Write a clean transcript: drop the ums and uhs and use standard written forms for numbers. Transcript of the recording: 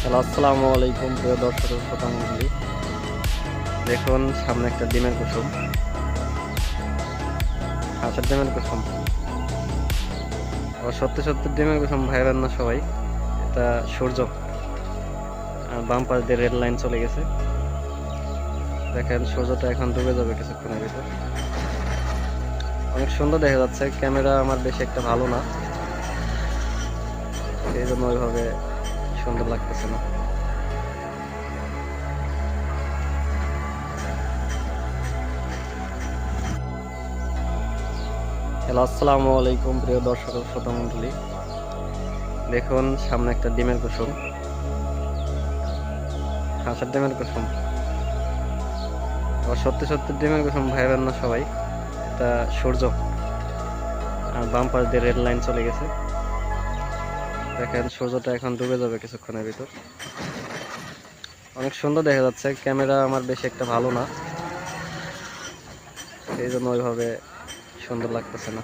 Hello, আসসালামু আলাইকুম প্রিয় দর্শক ও শ্রোতা মণ্ডলী। দেখুন সামনে একটা ডিমের কুসুম, হাঁসের ডিমের কুসুম। আবার সত্যি সত্যি ডিমের কুসুম ভাইবেন না সবাই, এটা সূর্য। আর বাম পাশ দিয়ে রেড লাইন চলে গেছে। দেখেন সূর্যটা এখন ডুবে যাবে কিছুক্ষণের ভিতর। অনেক সুন্দর দেখা যাচ্ছে, ক্যামেরা আমার বেশি একটা ভালো না, এই জন্য ওইভাবে সুন্দর লাগতেছে না। হ্যালো, আসসালামু আলাইকুম প্রিয় দর্শক ও শ্রোতা মণ্ডলী। দেখুন সামনে একটা ডিমের কুসুম, হাঁসের ডিমের কুসুম। আবার সত্যি সত্যি ডিমের কুসুম ভাইবেন না সবাই, এটা সূর্য। আর বাম পাশ দিয়ে রেড লাইন চলে গেছে। দেখেন সূর্যটা এখন ডুবে যাবে কিছুক্ষণের ভিতর। অনেক সুন্দর দেখা যাচ্ছে, ক্যামেরা আমার বেশি একটা ভালো না, এই জন্য ওইভাবে সুন্দর লাগতেছে না।